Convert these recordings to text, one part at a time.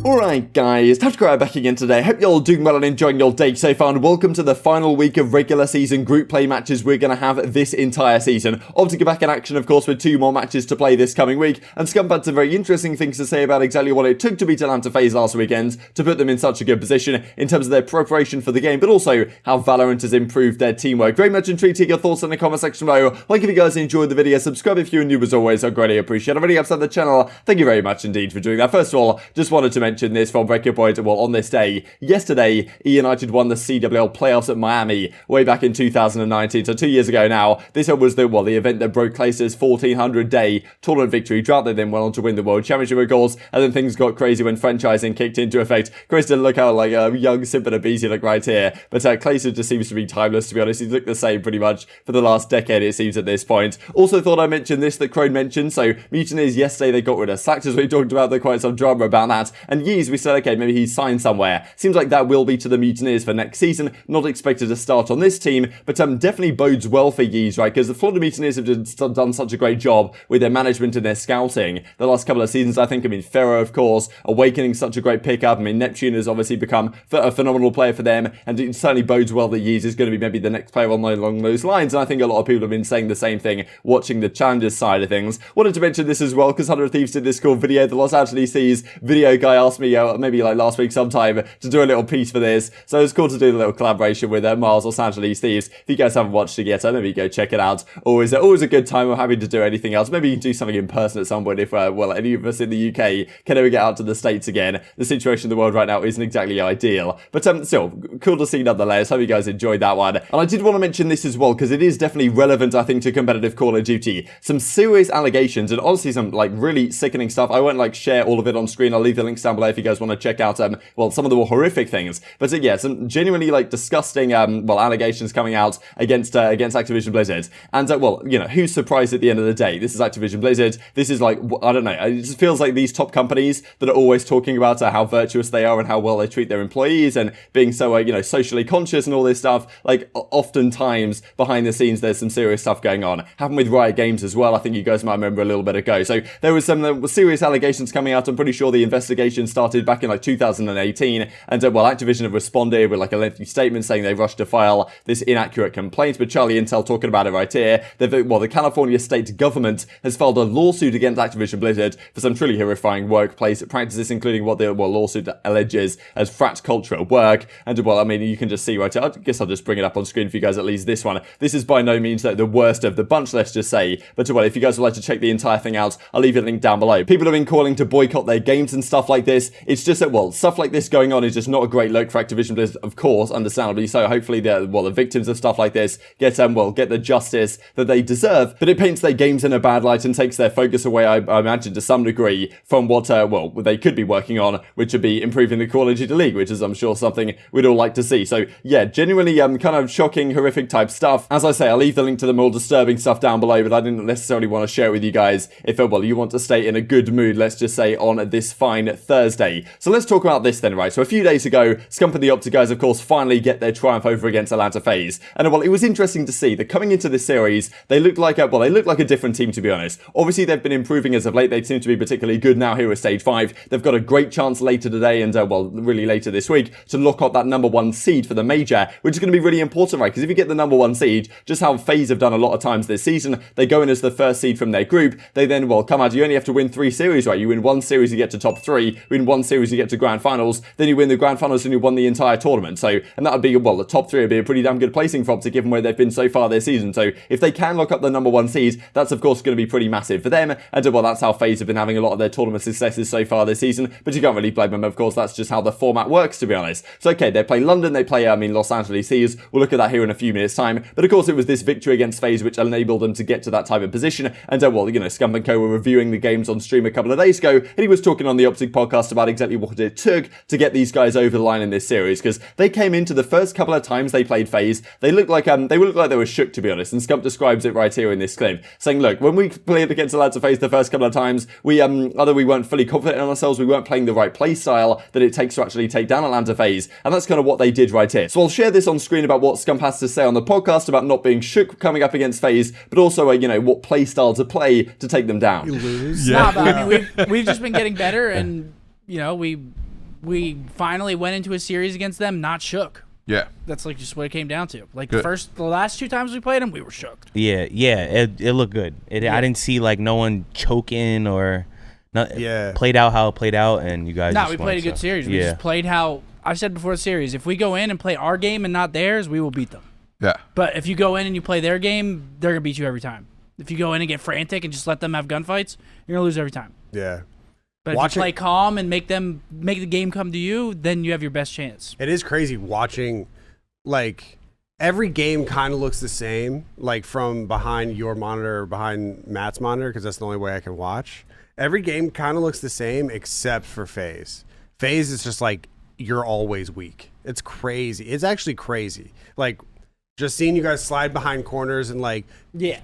Alright guys, TacticalRab back again today. Hope you're all doing well and enjoying your day so far, and welcome to the final week of regular season group play matches we're going to have this entire season. OpTic's back in action, of course, with 2 more matches to play this coming week, and Scump had some very interesting things to say about exactly what it took to beat Atlanta FaZe last weekend to put them in such a good position in terms of their preparation for the game, but also how Valorant has improved their teamwork. Very much intrigued to hear your thoughts in the comment section below. Like if you guys enjoyed the video, subscribe if you're new as always, I greatly appreciate it. I've already upset the channel, thank you very much indeed for doing that. First of all, just wanted to mention this from Record Point. Well, on this day, yesterday, United won the CWL playoffs at Miami way back in 2019, so 2 years ago now. This was the event that broke Clayster's 1400-day tournament victory drought. They then went on to win the World Championship, of course, and then things got crazy when franchising kicked into effect. Clayster look how like a young Simp and aBeZy look right here, but Clayster just seems to be timeless, to be honest. He's looked the same pretty much for the last decade, it seems, at this point. Also thought I'd mention this that Crone mentioned, so Mutineers yesterday, they got rid of Sax, as we talked about. There quite some drama about that, and Yeez, we said, okay, maybe he's signed somewhere. Seems like that will be to the Mutineers for next season. Not expected to start on this team, but definitely bodes well for Yeez, right? Because the Florida Mutineers have just done such a great job with their management and their scouting the last couple of seasons. I think, FeLo, of course, Awakening, such a great pickup. Neptune has obviously become a phenomenal player for them, and it certainly bodes well that Yeez is going to be maybe the next player along those lines. And I think a lot of people have been saying the same thing, watching the Challengers side of things. Wanted to mention this as well, because 100 Thieves did this cool video. The Los Angeles Seas video guy asked me, maybe like last week sometime, to do a little piece for this, so it was cool to do a little collaboration with Mars, Los Angeles Thieves. If you guys haven't watched it yet, maybe go check it out. Always a good time. I'm happy to do anything else. Maybe you can do something in person at some point if, any of us in the UK can ever get out to the States again. The situation in the world right now isn't exactly ideal, but still, cool to see nonetheless. Hope you guys enjoyed that one. And I did want to mention this as well, because it is definitely relevant, I think, to competitive Call of Duty. Some serious allegations, and honestly some, really sickening stuff. I won't, share all of it on screen. I'll leave the links down below if you guys want to check out, some of the more horrific things. But yeah, some genuinely disgusting allegations coming out against Activision Blizzard. And who's surprised at the end of the day? This is Activision Blizzard. This is I don't know. It just feels like these top companies that are always talking about how virtuous they are and how well they treat their employees and being so socially conscious and all this stuff. Oftentimes behind the scenes there's some serious stuff going on. Happened with Riot Games as well. I think you guys might remember a little bit ago. So there was some serious allegations coming out. I'm pretty sure the investigation started back in 2018, and Activision have responded with a lengthy statement saying they rushed to file this inaccurate complaint. But CharLy Intel talking about it right here. The California state government has filed a lawsuit against Activision Blizzard for some truly horrifying workplace practices, including what the lawsuit alleges as frat culture at work. And you can just see right here. I guess I'll just bring it up on screen for you guys, at least this one. This is by no means the worst of the bunch, let's just say. But if you guys would like to check the entire thing out, I'll leave a link down below. People have been calling to boycott their games and stuff like this. It's just that, stuff like this going on is just not a great look for Activision Blizzard, of course, understandably so. Hopefully the victims of stuff like this get the justice that they deserve. But it paints their games in a bad light and takes their focus away, I imagine, to some degree from what they could be working on, which would be improving the Call of Duty League, which is, I'm sure, something we'd all like to see. So yeah, genuinely kind of shocking, horrific type stuff. As I say, I'll leave the link to the more disturbing stuff down below, but I didn't necessarily want to share it with you guys if you want to stay in a good mood, let's just say, on this fine Thursday. So let's talk about this then, right? So a few days ago, Scump and the OpTic's guys, of course, finally get their triumph over against Atlanta FaZe. And it was interesting to see that coming into this series, they looked like a different team, to be honest. Obviously, they've been improving as of late. They seem to be particularly good now here at Stage 5. They've got a great chance later today and, really later this week to lock up that #1 seed for the Major, which is going to be really important, right? Because if you get the #1 seed, just how FaZe have done a lot of times this season, they go in as the first seed from their group. They then, come out, you only have to win 3 series, right? You win 1 series, you get to top 3. You win 1 series, you get to grand finals. Then you win the grand finals and you won the entire tournament. So, and that would be, the top 3 would be a pretty damn good placing for OpTic, given where they've been so far this season. So if they can lock up the #1 seed, that's of course going to be pretty massive for them. And that's how FaZe have been having a lot of their tournament successes so far this season. But you can't really blame them, of course. That's just how the format works, to be honest. So okay, they play London, they play Los Angeles Seas. We'll look at that here in a few minutes time. But of course, it was this victory against FaZe which enabled them to get to that type of position. And Scump and Co were reviewing the games on stream a couple of days ago, and he was talking on the OpTic podcast about exactly what it took to get these guys over the line in this series, because they came into the first couple of times they played FaZe, they looked like they were shook, to be honest. And Scump describes it right here in this clip, saying, look, when we played against Atlanta FaZe the first couple of times, we either we weren't fully confident in ourselves, we weren't playing the right play style that it takes to actually take down Atlanta FaZe, and that's kind of what they did right here. So I'll share this on screen about what Scump has to say on the podcast about not being shook coming up against FaZe, but also what play style to play to take them down. You lose. Yeah. Nah, but we've just been getting better, and we we finally went into a series against them not shook. Yeah. That's like just what it came down to. Like Good. the last 2 times we played them, we were shook. Yeah, it looked good. I didn't see like no one choking or played out how it played out, and you guys. We played a good series. We just played how I said before the series. If we go in and play our game and not theirs, we will beat them. Yeah. But if you go in and you play their game, they're gonna beat you every time. If you go in and get frantic and just let them have gunfights, you're gonna lose every time. Yeah. But if you play calm and make the game come to you, then you have your best chance. It is crazy watching, like, every game kind of looks the same, like from behind your monitor or behind Matt's monitor, because that's the only way I can watch. Every game kind of looks the same except for FaZe. FaZe is just like, you're always weak. It's crazy. It's actually crazy. Like, just seeing you guys slide behind corners and like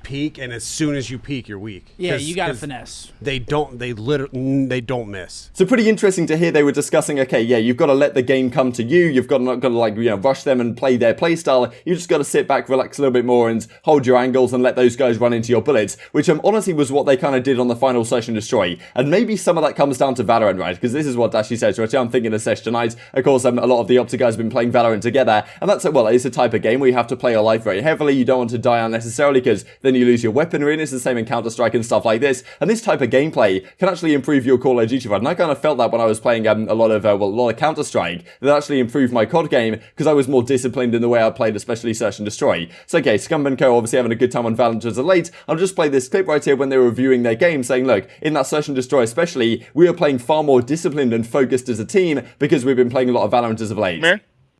peek, and as soon as you peek, you're weak. Yeah, you got to finesse. They don't miss. So pretty interesting to hear they were discussing, okay, yeah, you've got to let the game come to you. You've got not got to like, rush them and play their play style. You just got to sit back, relax a little bit more and hold your angles and let those guys run into your bullets, which honestly was what they kind of did on the final Search and Destroy. And maybe some of that comes down to Valorant, right? Because this is what Dashy says, right? I'm thinking of Sesh tonight. Of course, a lot of the OpTic guys have been playing Valorant together, and that's, well, it's a type of game where you have to play your life very heavily. You don't want to die unnecessarily because then you lose your weaponry, and it's the same in Counter-Strike and stuff like this. And this type of gameplay can actually improve your Call of Duty run. And I kind of felt that when I was playing a lot of Counter-Strike, that actually improved my COD game because I was more disciplined in the way I played, especially Search and Destroy. So okay, Scump and Co obviously having a good time on Valorant as of late. I'll just play this clip right here when they were reviewing their game, saying, look, in that Search and Destroy especially, we were playing far more disciplined and focused as a team because we've been playing a lot of Valorant as of late.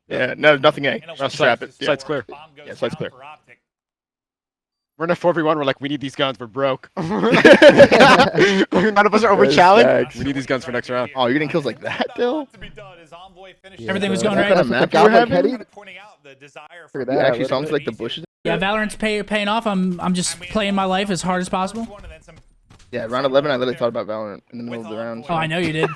Yeah, no, nothing A. Site's clear. Yeah, site's clear. We're in a 4v1. We're like, we need these guns. We're broke. None of us are over challenged. We need these guns for next round. Oh, you're getting kills like that, Dill? Everything was going right. Look at that. Actually sounds like the bushes. Yeah, Valorant's paying off. I'm just playing my life as hard as possible. Yeah, round 11, I literally thought about Valorant in the middle of the round. Oh, I know you did.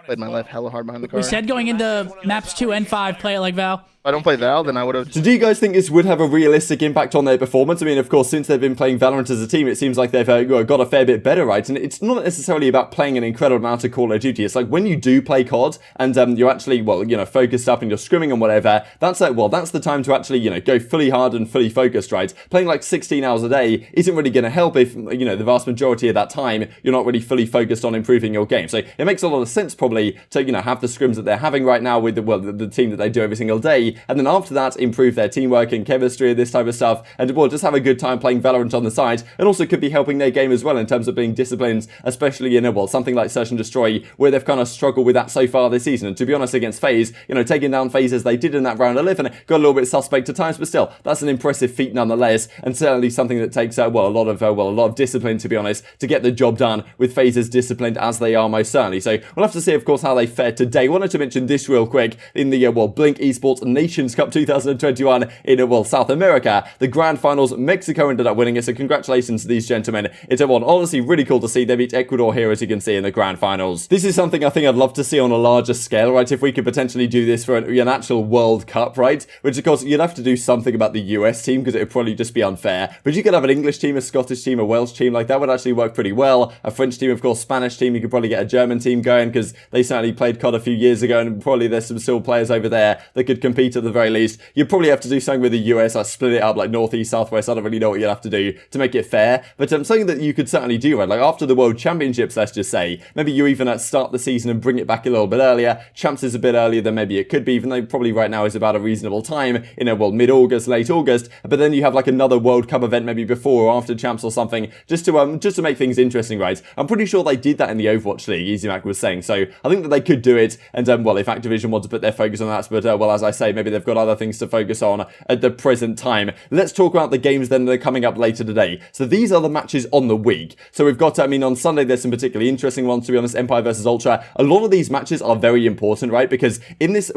Played my life hella hard behind the car. We said going into maps 2 and 5, play it like Val. If I don't play Val, then I would have. So do you guys think this would have a realistic impact on their performance? I mean, of course, since they've been playing Valorant as a team, it seems like they've got a fair bit better, right? And it's not necessarily about playing an incredible amount of Call of Duty. It's like when you do play COD and you're actually, focused up and you're scrimming and whatever, that's the time to actually, go fully hard and fully focused, right? Playing like 16 hours a day isn't really going to help if, the vast majority of that time, you're not really fully focused on improving your game. So it makes a lot of sense probably to, have the scrims that they're having right now with the team that they do every single day. And then after that, improve their teamwork and chemistry and this type of stuff, and just have a good time playing Valorant on the side, and also could be helping their game as well in terms of being disciplined, especially in something like Search and Destroy, where they've kind of struggled with that so far this season. And to be honest, against FaZe, taking down FaZe as they did in that round 11, got a little bit suspect at times, but still, that's an impressive feat nonetheless, and certainly something that takes a lot of discipline, to be honest, to get the job done with FaZe as disciplined as they are, most certainly. So we'll have to see, of course, how they fare today. Wanted to mention this real quick in the Blink Esports Nations Cup 2021 in South America. The grand finals, Mexico ended up winning it, so congratulations to these gentlemen. It's honestly really cool to see. They beat Ecuador here, as you can see, in the grand finals. This is something I think I'd love to see on a larger scale, right? If we could potentially do this for an actual World Cup, right? Which, of course, you'd have to do something about the US team because it would probably just be unfair. But you could have an English team, a Scottish team, a Welsh team, like that would actually work pretty well. A French team, of course, Spanish team. You could probably get a German team going because they certainly played COD a few years ago, and probably there's some still players over there that could compete at the very least. You'd probably have to do something with the US, like split it up like northeast, southwest. I don't really know what you'd have to do to make it fair, but something that you could certainly do, right? Like after the World Championships, let's just say, maybe you even start the season and bring it back a little bit earlier. Champs is a bit earlier than maybe it could be, even though probably right now is about a reasonable time, mid-August, late August, but then you have like another World Cup event maybe before or after Champs or something, just to make things interesting, right? I'm pretty sure they did that in the Overwatch League, easyMac was saying, so I think that they could do it, and if Activision want to put their focus on that, but as I say, maybe they've got other things to focus on at the present time. Let's talk about the games then that are coming up later today. So these are the matches on the week. So we've got, on Sunday there's some particularly interesting ones, to be honest. Empire versus Ultra. A lot of these matches are very important, right? Because in this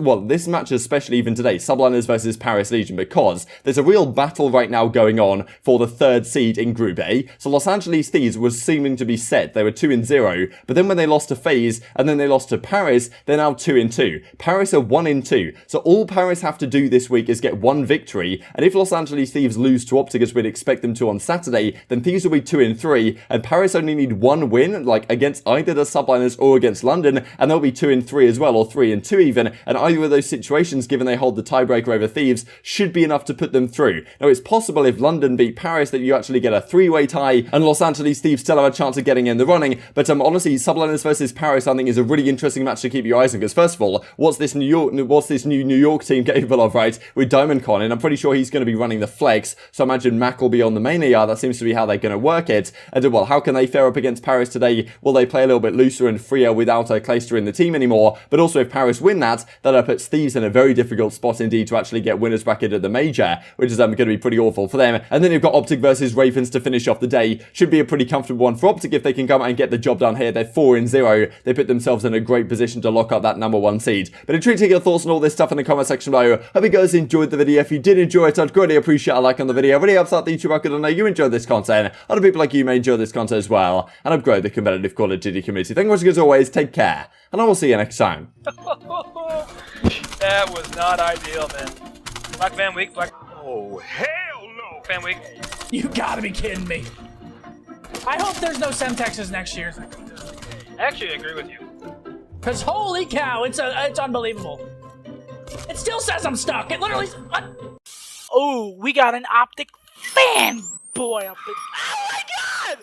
match, especially even today, Subliners versus Paris Legion, because there's a real battle right now going on for the third seed in Group A. So Los Angeles Thieves was seeming to be set. They were 2-0, but then when they lost to FaZe, Thieves, and then they lost to Paris. They're now 2-2. Paris are 1-2. So all Paris have to do this week is get one victory, and if Los Angeles Thieves lose to OpTic's, as we'd expect them to on Saturday, then Thieves will be 2-3, and Paris only need one win, like against either the Subliners or against London, and they'll be 2-3 as well, or 3-2 even, and either of those situations, given they hold the tiebreaker over Thieves, should be enough to put them through. Now, it's possible if London beat Paris that you actually get a three-way tie, and Los Angeles Thieves still have a chance of getting in the running, but honestly, Subliners versus Paris, I think, is a really interesting match to keep your eyes on, because first of all, what's this new New York team capable of, right, with DiamondCon, and I'm pretty sure he's going to be running the flex, so I imagine Mac will be on the main AR. That seems to be how they're going to work it. And well, how can they fare up against Paris today? Will they play a little bit looser and freer without a Clayster in the team anymore? But also, if Paris win that puts Thieves in a very difficult spot indeed to actually get winners bracket at the major, which is going to be pretty awful for them. And then you've got OpTic versus Ravens to finish off the day. Should be a pretty comfortable one for OpTic if they can come out and get the job done here. They're 4-0. They put themselves in a great position to lock up that #1 seed. But intrigued to get your thoughts on all this stuff in the comment section below. Hope you guys enjoyed the video. If you did enjoy it, I'd greatly appreciate a like on the video. It really helps out the YouTube record. I know you enjoy this content. Other people like you may enjoy this content as well. And I've grown the competitive Call of Duty community. Thank you much as always. Take care. And I will see you next time. That was not ideal, man. Black Van Week, Black. Oh, hell no! Van Week. You gotta be kidding me. I hope there's no Semtexes next year. I actually agree with you. Cause holy cow, it's unbelievable. It still says I'm stuck. It literally. What? Oh, we got an OpTic fanboy up in. Oh my god!